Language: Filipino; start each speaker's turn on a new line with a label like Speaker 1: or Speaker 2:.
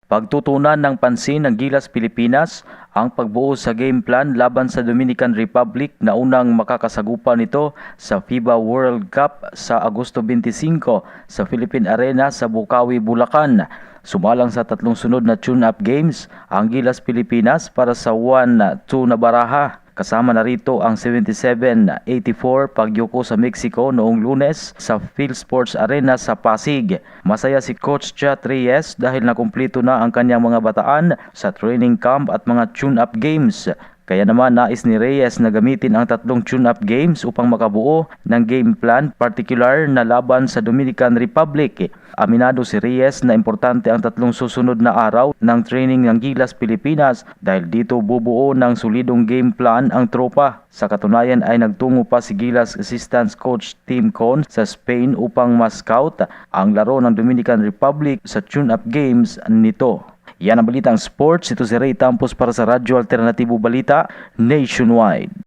Speaker 1: Pagtutunan ng pansin ng Gilas Pilipinas ang pagbuo sa game plan laban sa Dominican Republic na unang makakasagupa nito sa FIBA World Cup sa Agosto 25 sa Philippine Arena sa Bukawi, Bulacan. Sumalang sa tatlong sunod na tune-up games ang Gilas Pilipinas para sa 1-2 na baraha. Kasama na rito ang 77-84 pagyuko sa Mexico noong Lunes sa PhilSports Arena sa Pasig. Masaya si Coach Chat Reyes dahil nakumpleto na ang kanyang mga bataan sa training camp at mga tune-up games. Kaya naman nais ni Reyes na gamitin ang tatlong tune-up games upang makabuo ng game plan particular na laban sa Dominican Republic. Aminado si Reyes na importante ang tatlong susunod na araw ng training ng Gilas Pilipinas dahil dito bubuo ng solidong game plan ang tropa. Sa katunayan ay nagtungo pa si Gilas Assistant Coach Tim Con sa Spain upang ma-scout ang laro ng Dominican Republic sa tune-up games nito. Yan ang balitang sports. Ito si Ray Tampos para sa Radyo Alternatibo Balita Nationwide.